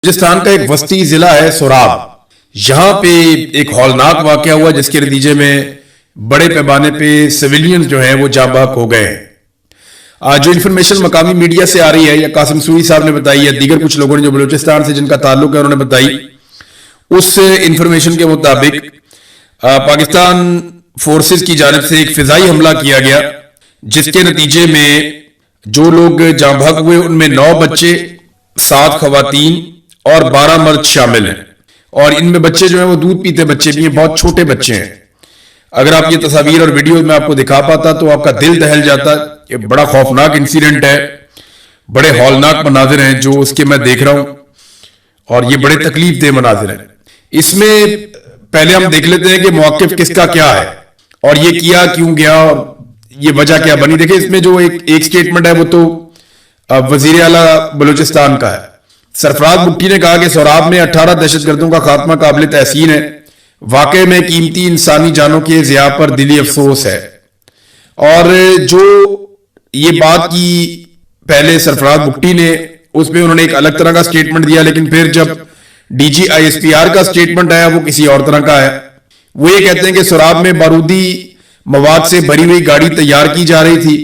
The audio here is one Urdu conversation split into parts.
بلوچستان کا ایک وسطی ضلع ہے سوراب. یہاں پہ ایک ہولناک واقعہ ہوا جس کے نتیجے میں بڑے پیمانے پہ سویلینز جو ہیں وہ جاں بحق ہو گئے ہیں. جو انفارمیشن مقامی میڈیا سے آ رہی ہے یا قاسم سوری صاحب نے بتائی ہے، دیگر کچھ لوگوں نے جو بلوچستان سے جن کا تعلق ہے انہوں نے بتائی، اس انفارمیشن کے مطابق پاکستان فورسز کی جانب سے ایک فضائی حملہ کیا گیا جس کے نتیجے میں جو لوگ جاں بحق ہوئے ان میں 9 بچے، 7 خواتین اور 12 مرد شامل ہیں. اور ان میں بچے جو ہیں وہ دودھ پیتے بچے بھی ہیں، بہت چھوٹے بچے ہیں. اگر آپ یہ تصاویر اور ویڈیو میں آپ کو دکھا پاتا تو آپ کا دل دہل جاتا. یہ بڑا خوفناک انسیڈنٹ ہے، بڑے ہولناک مناظر ہیں جو اس کے میں دیکھ رہا ہوں، اور یہ بڑے تکلیف دہ مناظر ہیں. اس میں پہلے ہم دیکھ لیتے ہیں کہ موقف کس کا کیا ہے اور یہ کیا کیوں گیا اور یہ وجہ کیا بنی. دیکھیں اس میں جو ایک سٹیٹمنٹ ہے وہ تو وزیر اعلیٰ بلوچستان کا ہے. سرفراز بگٹی نے کہا کہ سوراب میں 18 دہشت گردوں کا خاتمہ قابل تحسین ہے. واقعے میں قیمتی انسانی جانوں کے ضیاع پر دلی افسوس ہے. اور جو یہ بات کی پہلے سرفراز بگٹی نے، اس میں انہوں نے ایک الگ طرح کا سٹیٹمنٹ دیا، لیکن پھر جب D G I S P R کا سٹیٹمنٹ آیا وہ کسی اور طرح کا ہے. وہ یہ کہتے ہیں کہ سوراب میں بارودی مواد سے بھری ہوئی گاڑی تیار کی جا رہی تھی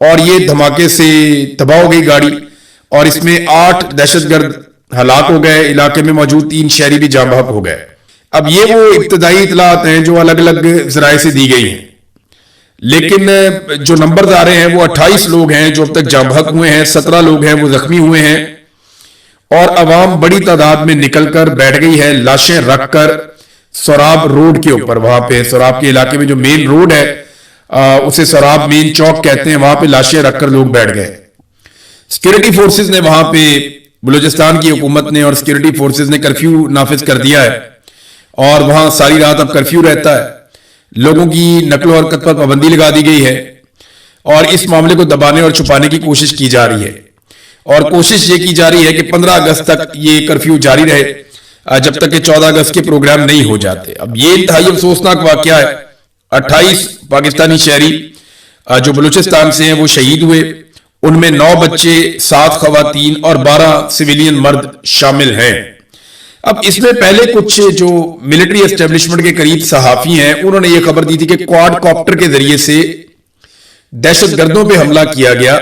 اور یہ دھماکے سے تباہ ہو گئی گاڑی، اور اس میں 8 دہشت گرد ہلاک ہو گئے. علاقے میں موجود 3 شہری بھی جاں بحق ہو گئے. اب یہ وہ ابتدائی اطلاعات ہیں جو الگ الگ ذرائع سے دی گئی ہیں، لیکن جو نمبرز آ رہے ہیں وہ 28 لوگ ہیں جو اب تک جاں بحق ہوئے ہیں، 17 لوگ ہیں وہ زخمی ہوئے ہیں، اور عوام بڑی تعداد میں نکل کر بیٹھ گئی ہے لاشیں رکھ کر سوراب روڈ کے اوپر. وہاں پہ سوراب کے علاقے میں جو مین روڈ ہے اسے سوراب مین چوک کہتے ہیں، وہاں پہ لاشیں رکھ کر لوگ بیٹھ گئے. سیکیورٹی فورسز نے وہاں پہ، بلوچستان کی حکومت نے اور سیکیورٹی فورسز نے کرفیو نافذ کر دیا ہے اور وہاں ساری رات اب کرفیو رہتا ہے. لوگوں کی نقل و حرکت پر پابندی لگا دی گئی ہے اور اس معاملے کو دبانے اور چھپانے کی کوشش کی جا رہی ہے. اور کوشش یہ کی جا رہی ہے کہ 15 اگست تک یہ کرفیو جاری رہے جب تک کہ 14 اگست کے پروگرام نہیں ہو جاتے. اب یہ انتہائی افسوسناک واقعہ ہے. 28 پاکستانی شہری جو بلوچستان سے ہیں وہ شہید ہوئے، ان میں 9 بچے، 7 خواتین اور 12 سویلین مرد شامل ہیں. اب اس میں پہلے کچھ جو ملٹری اسٹیبلشمنٹ کے قریب صحافی ہیں انہوں نے یہ خبر دی تھی کہ کواد کاپٹر کے ذریعے سے دہشت گردوں پہ حملہ کیا گیا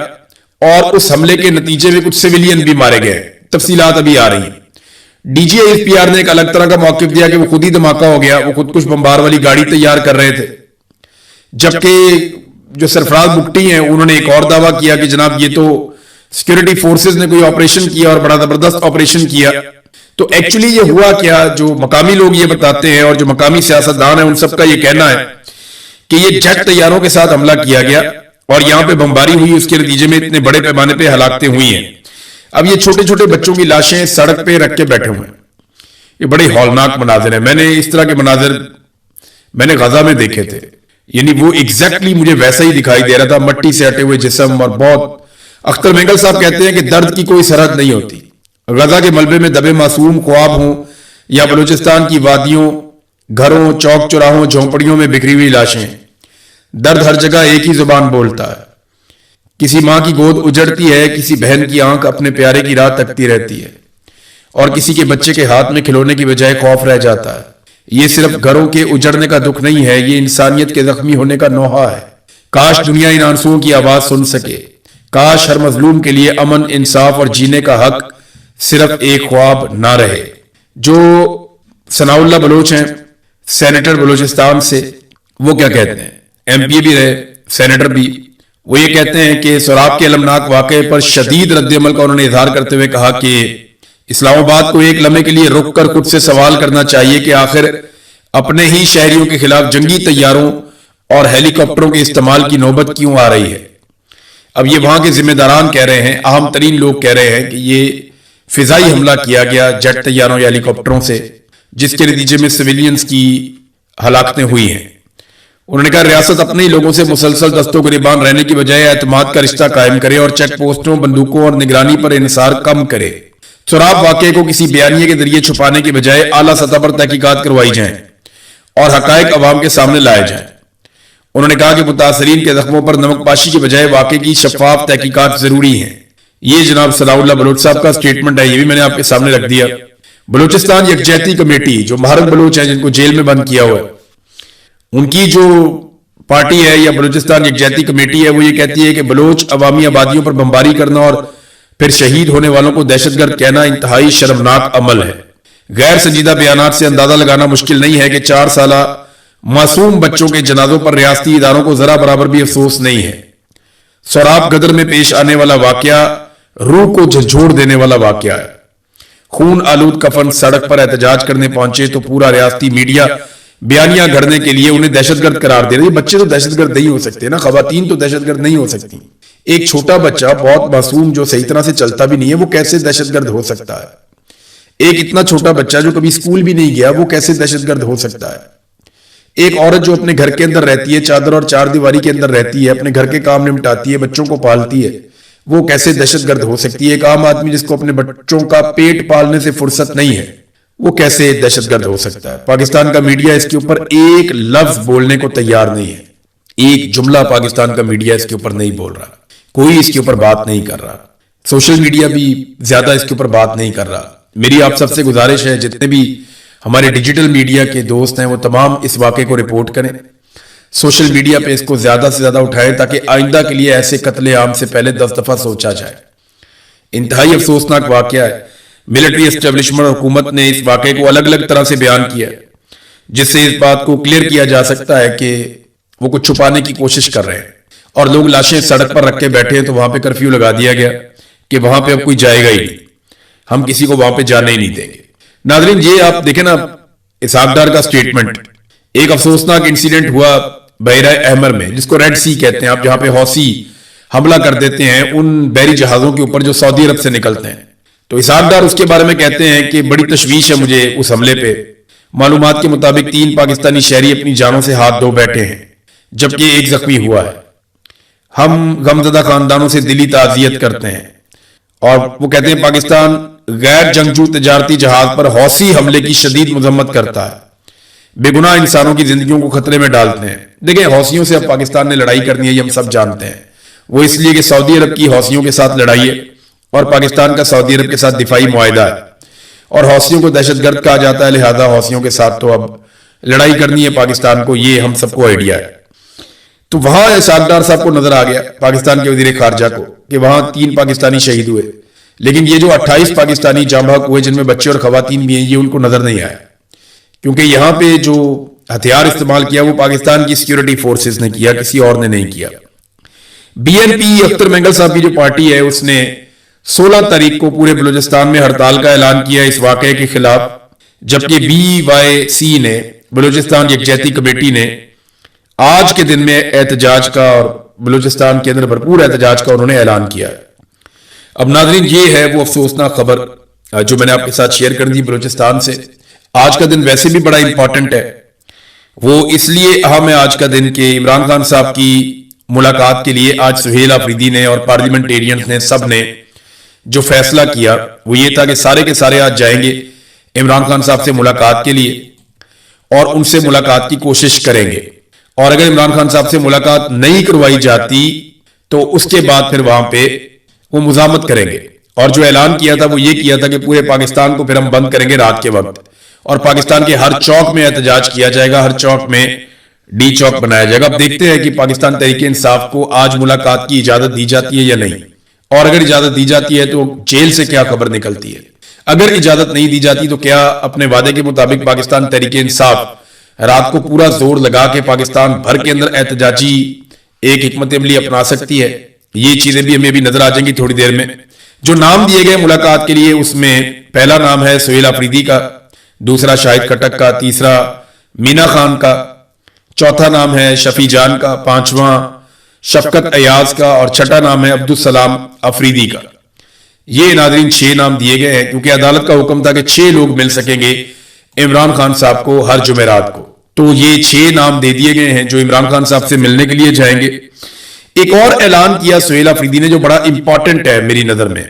اور اس حملے کے نتیجے میں کچھ سویلین بھی مارے گئے. تفصیلات ابھی آ رہی ہیں. D G I S P R نے ایک الگ طرح کا موقف دیا کہ وہ خود ہی دھماکہ ہو گیا، وہ خود کش بمبار والی گاڑی تیار کر رہے تھے. جبکہ جو سرفراز بگٹی ہیں انہوں نے ایک اور دعویٰ کیا کہ جناب یہ تو سیکورٹی فورسز نے کوئی آپریشن کیا اور بڑا زبردست آپریشن کیا. تو ایکچولی یہ ہوا کیا، جو مقامی لوگ یہ بتاتے ہیں اور جو مقامی سیاستدان ہیں ان سب کا یہ کہنا ہے کہ یہ جیٹ طیاروں کے ساتھ حملہ کیا گیا اور یہاں پہ بمباری ہوئی، اس کے نتیجے میں اتنے بڑے پیمانے پہ ہلاکتیں ہوئی ہیں. اب یہ چھوٹے چھوٹے بچوں کی لاشیں سڑک پہ رکھ کے بیٹھے ہوئے ہیں. یہ بڑے ہولناک مناظر ہیں. میں نے اس طرح کے مناظر میں نے غزہ میں دیکھے تھے، یعنی وہ ایگزیکٹلی مجھے ویسا ہی دکھائی دے رہا تھا، مٹی سے ہٹے ہوئے جسم. اور بہت اختر مینگل صاحب کہتے ہیں کہ درد کی کوئی سرحد نہیں ہوتی. غزہ کے ملبے میں دبے معصوم خواب ہوں یا بلوچستان کی وادیوں، گھروں، چوک چوراہوں، جھونپڑیوں میں بکھری ہوئی لاشیں. درد ہر جگہ ایک ہی زبان بولتا ہے. کسی ماں کی گود اجڑتی ہے، کسی بہن کی آنکھ اپنے پیارے کی راہ تکتی رہتی ہے، اور کسی کے بچے کے ہاتھ میں کھلونے کی بجائے خوف رہ جاتا ہے. یہ صرف گھروں کے اجڑنے کا دکھ نہیں ہے، یہ انسانیت کے زخمی ہونے کا نوحہ ہے. کاش دنیا ان آنسوؤں کی آواز سن سکے. کاش ہر مظلوم کے لیے امن، انصاف اور جینے کا حق صرف ایک خواب نہ رہے. جو ثناء اللہ بلوچ ہیں، سینیٹر بلوچستان سے، وہ کیا کہتے ہیں؟ ایم پی بھی رہے، سینیٹر بھی. وہ یہ کہتے ہیں کہ سوراب کے المناک واقعے پر شدید رد عمل کا انہوں نے اظہار کرتے ہوئے کہا کہ اسلام آباد کو ایک لمحے کے لیے رک کر خود سے سوال کرنا چاہیے کہ آخر اپنے ہی شہریوں کے خلاف جنگی طیاروں اور ہیلی کاپٹروں کے استعمال کی نوبت کیوں آ رہی ہے. اب یہ وہاں کے ذمہ داران کہہ رہے ہیں، اہم ترین لوگ کہہ رہے ہیں کہ یہ فضائی حملہ کیا گیا جیٹ طیاروں یا ہیلی کاپٹروں سے، جس کے نتیجے میں سویلینز کی ہلاکتیں ہوئی ہیں. انہوں نے کہا ریاست اپنے ہی لوگوں سے مسلسل دست و گریبان رہنے کی بجائے اعتماد کا رشتہ قائم کرے اور چیک پوسٹوں، بندوقوں اور نگرانی پر انحصار کم کرے. سوراب واقعے کو کسی بیانیے کے ذریعے چھپانے کی بجائے اعلیٰ سطح پر تحقیقات کروائی جائیں اور حقائق عوام کے سامنے لائے جائیں. انہوں نے کہا کہ متاثرین کے زخموں پر نمک پاشی کی بجائے واقعے کی شفاف تحقیقات ضروری ہیں. یہ جناب ثناء اللہ بلوچ صاحب کا سٹیٹمنٹ ہے, یہ بھی میں نے آپ کے سامنے رکھ دیا. بلوچستان یکجہتی کمیٹی جو مہارنگ بلوچ ہیں جن کو جیل میں بند کیا ہوا ہے, ان کی جو پارٹی ہے یا بلوچستان یکجہتی کمیٹی ہے, وہ یہ کہتی ہے کہ بلوچ عوامی آبادیوں پر بمباری کرنا اور پھر شہید ہونے والوں کو دہشت گرد کہنا انتہائی شرمناک عمل ہے. غیر سنجیدہ بیانات سے اندازہ لگانا مشکل نہیں ہے کہ 4 سالہ معصوم بچوں کے جنازوں پر ریاستی اداروں کو ذرا برابر بھی افسوس نہیں ہے. سوراب گدر میں پیش آنے والا واقعہ روح کو جھنجھوڑ دینے والا واقعہ ہے. خون آلود کفن سڑک پر احتجاج کرنے پہنچے تو پورا ریاستی میڈیا بیانیاں گھڑنے کے لیے انہیں دہشت گرد قرار دے رہے. بچے تو دہشت گرد نہیں ہو سکتے نا, خواتین تو دہشت گرد نہیں ہو سکتی. ایک چھوٹا بچہ بہت معصوم جو صحیح طرح سے چلتا بھی نہیں ہے, وہ کیسے دہشت گرد ہو سکتا ہے؟ ایک اتنا چھوٹا بچہ جو کبھی اسکول بھی نہیں گیا, وہ کیسے دہشت گرد ہو سکتا ہے؟ ایک عورت جو اپنے گھر کے اندر رہتی ہے, چادر اور چار دیواری کے اندر رہتی ہے, اپنے گھر کے کام نمٹاتی ہے, بچوں کو پالتی ہے, وہ کیسے دہشت گرد ہو سکتی ہے؟ ایک عام آدمی جس کو اپنے بچوں کا پیٹ پالنے سے فرصت نہیں ہے, وہ کیسے دہشت گرد ہو سکتا ہے؟ پاکستان کا میڈیا اس کے اوپر ایک لفظ بولنے کو تیار نہیں ہے. ایک جملہ پاکستان کا میڈیا اس کے اوپر نہیں بول رہا, کوئی اس کے اوپر بات نہیں کر رہا. سوشل میڈیا بھی زیادہ اس کے اوپر بات نہیں کر رہا. میری آپ سب سے گزارش ہے, جتنے بھی ہمارے ڈیجیٹل میڈیا کے دوست ہیں وہ تمام اس واقعے کو رپورٹ کریں, سوشل میڈیا پہ اس کو زیادہ سے زیادہ اٹھائیں تاکہ آئندہ کے لیے ایسے قتل عام سے پہلے 10 دفعہ سوچا جائے. انتہائی افسوسناک واقعہ ہے. ملٹری اسٹیبلشمنٹ اور حکومت نے اس واقعے کو الگ الگ طرح سے بیان کیا, جس سے اس بات کو کلیئر کیا جا سکتا ہے کہ وہ کچھ چھپانے کی کوشش کر رہے ہیں. اور لوگ لاشیں سڑک پر رکھ کے بیٹھے ہیں تو وہاں پہ کرفیو لگا دیا گیا کہ وہاں پہ اب کوئی جائے گا ہی نہیں, ہم کسی کو وہاں پہ جانے ہی نہیں دیں گے. ناظرین, یہ آپ دیکھیں نا اسحاق ڈار کا سٹیٹمنٹ. ایک افسوسناک انسیڈنٹ ہوا بحیرہ احمر میں, جس کو ریڈ سی کہتے ہیں آپ, جہاں پہ حوثی حملہ کر دیتے ہیں ان بحری جہازوں کے اوپر جو سعودی عرب سے نکلتے ہیں. تو اسحاق ڈار اس کے بارے میں کہتے ہیں کہ بڑی تشویش ہے مجھے اس حملے پہ. معلومات کے مطابق 3 پاکستانی شہری اپنی جانوں سے ہاتھ دھو بیٹھے ہیں جبکہ ایک زخمی ہوا ہے. ہم غمزدہ خاندانوں سے دلی تعزیت کرتے ہیں. اور وہ کہتے ہیں پاکستان غیر جنگجو تجارتی جہاز پر حوثی حملے کی شدید مذمت کرتا ہے, بے گناہ انسانوں کی زندگیوں کو خطرے میں ڈالتے ہیں. دیکھیں, حوثیوں سے اب پاکستان نے لڑائی کرنی ہے, یہ ہم سب جانتے ہیں. وہ اس لیے کہ سعودی عرب کی حوثیوں کے ساتھ لڑائی ہے اور پاکستان کا سعودی عرب کے ساتھ دفاعی معاہدہ ہے, اور حوثیوں کو دہشت گرد کہا جاتا ہے, لہذا حوثیوں کے ساتھ تو اب لڑائی کرنی ہے پاکستان کو, یہ ہم سب کو آئیڈیا ہے. تو وہاں اسحاق ڈار صاحب کو نظر آ گیا, پاکستان کے وزیر خارجہ کو, کہ وہاں 3 پاکستانی شہید ہوئے, لیکن یہ جو 28 پاکستانی جاں بحق ہوئے جن میں بچے اور خواتین بھی ہیں, یہ ان کو نظر نہیں آیا, کیونکہ یہاں پہ جو ہتھیار استعمال کیا وہ پاکستان کی سیکیورٹی فورسز نے کیا, کسی اور نے نہیں کیا. B N P Akhtar Mengal صاحب کی جو پارٹی ہے اس نے 16 تاریخ کو پورے بلوچستان میں ہڑتال کا اعلان کیا اس واقعے کے خلاف, جبکہ بی وائی سی نے, بلوچستان یکجہتی کمیٹی نے آج کے دن میں احتجاج کا اور بلوچستان کے اندر بھرپور احتجاج کا انہوں نے اعلان کیا. اب ناظرین, یہ ہے وہ افسوسناک خبر جو میں نے آپ کے ساتھ شیئر کر دی بلوچستان سے. آج کا دن ویسے بھی بڑا امپورٹنٹ ہے, وہ اس لیے اہم ہے آج کا دن کہ عمران خان صاحب کی ملاقات کے لیے آج سہیل آفریدی نے اور پارلیمنٹیرینز نے سب نے جو فیصلہ کیا وہ یہ تھا کہ سارے کے سارے آج جائیں گے عمران خان صاحب سے ملاقات کے لیے اور ان سے ملاقات کی کوشش کریں گے. اور اگر عمران خان صاحب سے ملاقات نہیں کروائی جاتی تو اس کے بعد پھر وہاں پہ وہ مزاحمت کریں گے. اور جو اعلان کیا تھا وہ یہ کیا تھا کہ پورے پاکستان کو پھر ہم بند کریں گے رات کے وقت, اور پاکستان کے ہر چوک میں احتجاج کیا جائے گا, ہر چوک میں ڈی چوک بنایا جائے گا. اب دیکھتے ہیں کہ پاکستان تحریک انصاف کو آج ملاقات کی اجازت دی جاتی ہے یا نہیں, اور اگر اجازت دی جاتی ہے تو جیل سے کیا خبر نکلتی ہے. اگر اجازت نہیں دی جاتی تو کیا اپنے وعدے کے مطابق پاکستان تحریک انصاف رات کو پورا زور لگا کے پاکستان بھر کے اندر احتجاجی ایک حکمت عملی اپنا سکتی ہے؟ یہ چیزیں بھی ہمیں بھی نظر آ جائیں گی تھوڑی دیر میں. جو نام دیے گئے ملاقات کے لیے اس میں پہلا نام ہے سہیل آفریدی کا, دوسرا شاہد کھٹک کا, تیسرا مینا خان کا, چوتھا نام ہے شفیع جان کا, پانچواں شفقت ایاز کا, اور چھٹا نام ہے عبدالسلام آفریدی کا. یہ ناظرین 6 نام دیے گئے ہیں کیونکہ عدالت کا حکم تھا کہ 6 لوگ مل سکیں گے عمران خان صاحب کو ہر جمعرات کو. تو یہ 6 نام دے دیے گئے ہیں جو عمران خان صاحب سے ملنے کے لیے جائیں گے. ایک اور اعلان کیا سہیل آفریدی نے جو بڑا امپورٹنٹ ہے میری نظر میں,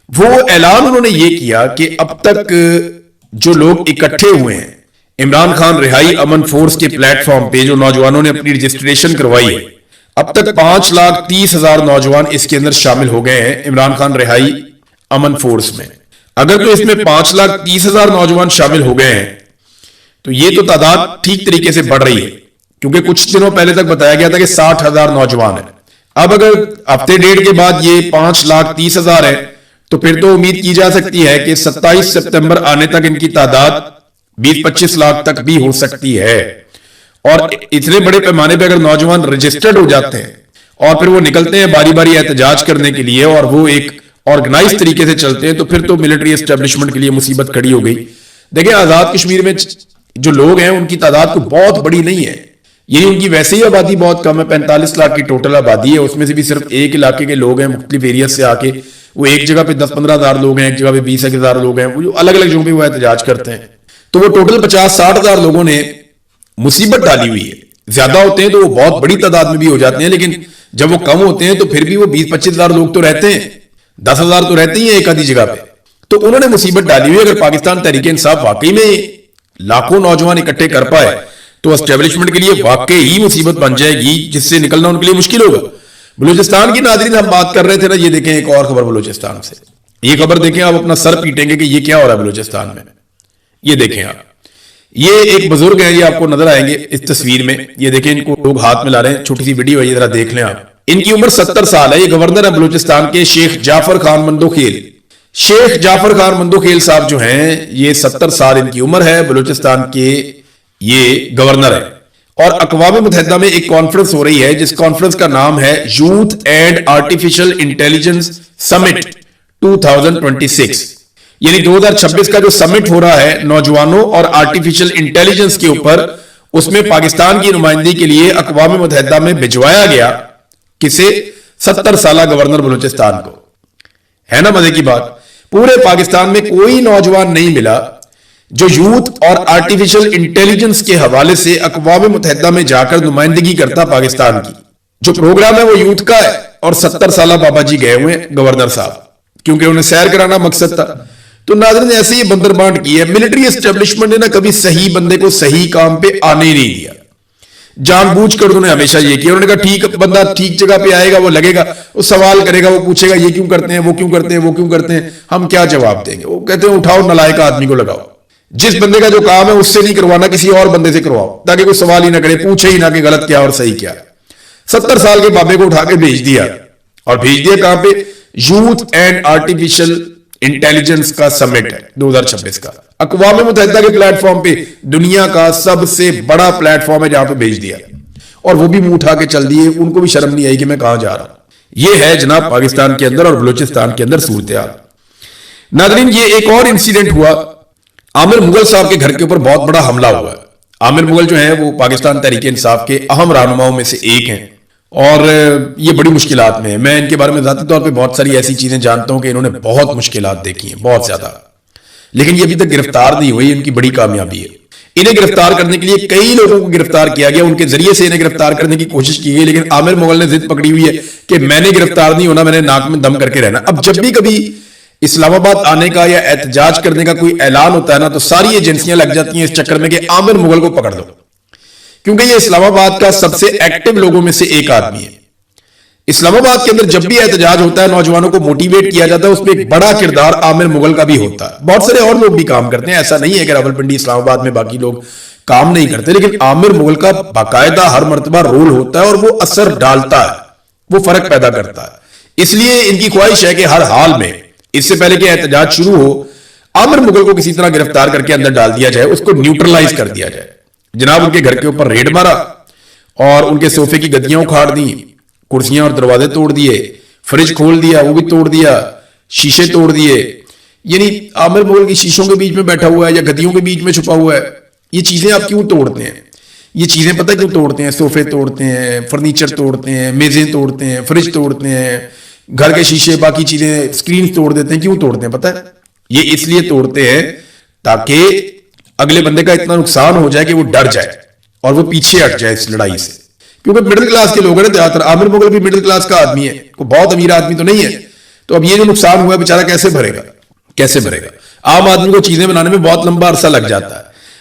وہ اعلان انہوں نے یہ کیا کہ اب تک جو لوگ اکٹھے ہوئے ہیں عمران خان رہائی امن فورس کے پلیٹ فارم پہ, جو نوجوانوں نے اپنی رجسٹریشن کروائی ہے, اب تک 5,30,000 نوجوان اس کے اندر شامل ہو گئے ہیں عمران خان رہائی امن فورس میں۔ اگر تو اس میں 5,30,000 نوجوان شامل ہو گئے ہیں تو یہ تو تعداد ٹھیک طریقے سے بڑھ رہی ہے، کیونکہ کچھ دنوں پہلے تک بتایا گیا تھا کہ 60,000 نوجوان ہیں۔ اب اگر ہفتے ڈیڑھ کے بعد یہ 5,30,000 ہے تو پھر تو امید کی جا سکتی ہے کہ 27 سپتمبر آنے تک ان کی تعداد 20-25 لاکھ تک بھی ہو سکتی ہے۔ اور اتنے بڑے پیمانے پہ اگر نوجوان رجسٹرڈ ہو جاتے ہیں اور پھر وہ نکلتے ہیں باری باری احتجاج کرنے کے لیے اور وہ ایک آرگنائز طریقے سے چلتے ہیں تو پھر تو ملٹری اسٹیبلشمنٹ کے لیے مصیبت کھڑی ہو گئی۔ دیکھیں آزاد کشمیر میں جو لوگ ہیں ان کی تعداد کو بہت بڑی نہیں ہے، یعنی ان کی ویسے ہی آبادی بہت کم ہے، 45 لاکھ کی ٹوٹل آبادی ہے، اس میں سے بھی صرف ایک علاقے کے لوگ ہیں مختلف ایریاز سے آ کے، وہ ایک جگہ پہ 10-15 ہزار لوگ ہیں، ایک جگہ پہ 20,000 لوگ ہیں، وہ جو الگ الگ جگہوں پہ وہ احتجاج کرتے ہیں، تو وہ ٹوٹل 50-60 ہزار لوگوں نے مصیبت ڈالی ہوئی ہے۔ زیادہ ہوتے ہیں تو وہ بہت بڑی تعداد میں بھی ہو جاتے ہیں، لیکن جب وہ کم ہوتے ہیں تو پھر بھی وہ 20-25 ہزار لوگ تو رہتے ہیں، 10 ہزار تو رہتے ہی ہیں ایک آدھی جگہ پہ، تو انہوں نے مصیبت ڈالی ہوئی۔ اگر پاکستان تحریک انصاف واقعی میں لاکھوں نوجوان اکٹھے کر پائے تو اسٹیبلشمنٹ کے لیے واقعی ہی مصیبت بن جائے گی جس سے نکلنا ان کے لیے مشکل ہوگا۔ بلوچستان کی ناظرین ہم بات کر رہے تھے نا، یہ دیکھیں ایک اور خبر بلوچستان سے، یہ خبر دیکھیں آپ اپنا سر پیٹیں گے کہ یہ کیا ہو رہا ہے بلوچستان میں۔ یہ دیکھیں آپ، یہ ایک بزرگ ہیں، یہ آپ کو نظر آئیں گے اس تصویر میں، یہ دیکھیں ان کو لوگ ہاتھ میں لا رہے ہیں، چھوٹی سی ویڈیو ہے یہ ذرا دیکھ لیں آپ۔ ان کی عمر 70 سال ہے، یہ گورنر ہے بلوچستان کے شیخ جعفر خان مندوخیل۔ شیخ جعفر خان مندوخیل صاحب جو ہیں یہ 70 سال ان کی عمر ہے، بلوچستان کے یہ گورنر ہے، اور اقوام متحدہ میں ایک کانفرنس ہو رہی ہے جس کانفرنس کا نام ہے یوتھ اینڈ آرٹیفیشل انٹیلیجنس سمٹ 2026، یعنی 2026 کا جو سمٹ ہو رہا ہے نوجوانوں اور آرٹیفیشل انٹیلیجنس کے اوپر، اس میں پاکستان کی نمائندگی کے لیے اقوام متحدہ میں بھجوایا گیا کسے؟ 70 سالہ گورنر بلوچستان کو۔ ہے نا مزے کی بات؟ پورے پاکستان میں کوئی نوجوان نہیں ملا جو یوتھ اور آرٹیفیشل انٹیلیجنس کے حوالے سے اقوام متحدہ میں جا کر نمائندگی کرتا پاکستان کی۔ جو پروگرام ہے وہ یوتھ کا ہے اور 70 سالہ بابا جی گئے ہوئے گورنر صاحب، کیونکہ انہیں سیر کرانا مقصد تھا۔ تو ناظرین ایسے ہی بندر بانٹ کی ہے ملٹری اسٹیبلشمنٹ نے نا، کبھی صحیح بندے کو صحیح کام پہ آنے ہی نہیں دیا، جان بوجھ کر انہوں نے ہمیشہ یہ کیا، انہوں نے کہا ٹھیک بندہ ٹھیک جگہ پہ آئے گا، وہ لگے گا، وہ سوال کرے گا، وہ پوچھے گا یہ کیوں کرتے ہیں، وہ کیوں کرتے ہیں، وہ کیوں کرتے ہیں، ہم کیا جواب دیں گے؟ وہ کہتے ہیں اٹھاؤ نالائق آدمی کو لگاؤ، جس بندے کا جو کام ہے اس سے نہیں کروانا، کسی اور بندے سے کرواؤ، تاکہ کوئی سوال ہی نہ کرے، پوچھے ہی نہ کہ غلط کیا اور صحیح کیا۔ 70 سال کے بابے کو اٹھا کے بھیج دیا، اور بھیج دیا کہاں پہ؟ یوتھ اینڈ آرٹیفیشل انٹیلیجنس کا سمٹ ہے 2026 کا، اقوام متحدہ کے پلیٹ فارم پہ، دنیا کا سب سے بڑا پلیٹ فارم ہے جہاں پہ بھیج دیا، اور وہ بھی منہ اٹھا کے چل دیے، ان کو بھی شرم نہیں آئی کہ میں کہاں جا رہا ہوں۔ یہ ہے جناب پاکستان کے اندر اور بلوچستان کے اندر صورتحال۔ ناظرین یہ ایک اور انسیڈنٹ ہوا، عامر مغل صاحب کے گھر کے اوپر بہت بڑا حملہ ہوا ہے۔ عامر مغل جو ہیں وہ پاکستان تحریک انصاف کے اہم رہنماؤں میں سے ایک ہیں، اور یہ بڑی مشکلات میں ہیں۔ میں ان کے بارے میں ذاتی طور پہ بہت ساری ایسی چیزیں جانتا ہوں کہ انہوں نے بہت مشکلات دیکھی ہیں، بہت زیادہ، لیکن یہ ابھی تک گرفتار نہیں ہوئی، ان کی بڑی کامیابی ہے۔ انہیں گرفتار کرنے کے لیے کئی لوگوں کو گرفتار کیا گیا، ان کے ذریعے سے انہیں گرفتار کرنے کی کوشش کی گئی، لیکن عامر مغل نے ضد پکڑی ہوئی ہے کہ میں نے گرفتار نہیں ہونا، میں نے ناک میں دم کر کے رہنا۔ اب جب بھی کبھی اسلام آباد آنے کا یا احتجاج کرنے کا کوئی اعلان ہوتا ہے نا، تو ساری ایجنسیاں لگ جاتی ہیں اس چکر میں کہ عامر مغل کو پکڑ دو، کیونکہ یہ اسلام آباد کا سب سے ایکٹیو لوگوں میں سے ایک آدمی ہے۔ اسلام آباد کے اندر جب بھی احتجاج ہوتا ہے، نوجوانوں کو موٹیویٹ کیا جاتا ہے، اس میں ایک بڑا کردار عامر مغل کا بھی ہوتا ہے۔ بہت سارے اور لوگ بھی کام کرتے ہیں، ایسا نہیں ہے کہ راولپنڈی اسلام آباد میں باقی لوگ کام نہیں کرتے، لیکن عامر مغل کا باقاعدہ ہر مرتبہ رول ہوتا ہے اور وہ اثر ڈالتا ہے، وہ فرق پیدا کرتا ہے۔ اس لیے ان کی خواہش ہے کہ ہر حال میں، اس سے پہلے کہ احتجاج شروع ہو، عامر مغل کو کسی طرح گرفتار کر کے اندر ڈال دیا جائے، اس کو نیوٹرلائز کر دیا جائے۔ جناب ان کے گھر کے اوپر ریڈ مارا اور ان کے صوفے کی گدیاں اکھاڑ دیں، کرسیاں اور دروازے توڑ دیے، فریج کھول دیا وہ بھی توڑ دیا، شیشے توڑ دیے۔ یعنی عامر مغل کی شیشوں کے بیچ میں بیٹھا ہوا ہے یا گدیوں کے بیچ میں چھپا ہوا ہے، یہ چیزیں آپ کیوں توڑتے ہیں؟ یہ چیزیں پتہ کیوں توڑتے ہیں؟ صوفے توڑتے ہیں، فرنیچر توڑتے ہیں، میزیں توڑتے ہیں، فریج توڑتے ہیں، گھر کے شیشے، باقی چیزیں، سکرین توڑ دیتے ہیں۔ کیوں توڑتے ہیں پتہ ہے؟ یہ اس لیے توڑتے ہیں تاکہ اگلے بندے کا اتنا نقصان ہو جائے کہ وہ ڈر جائے اور وہ پیچھے ہٹ جائے اس لڑائی سے، کیونکہ مڈل کلاس کے لوگ ہیں زیادہ تر۔ عامر مغل بھی مڈل کلاس کا آدمی ہے، کوئی بہت امیر آدمی تو نہیں ہے، تو اب یہ جو نقصان ہوا ہے بیچارہ کیسے بھرے گا؟ کیسے بھرے گا؟ عام آدمی کو چیزیں بنانے میں بہت لمبا عرصہ لگ جاتا ہے،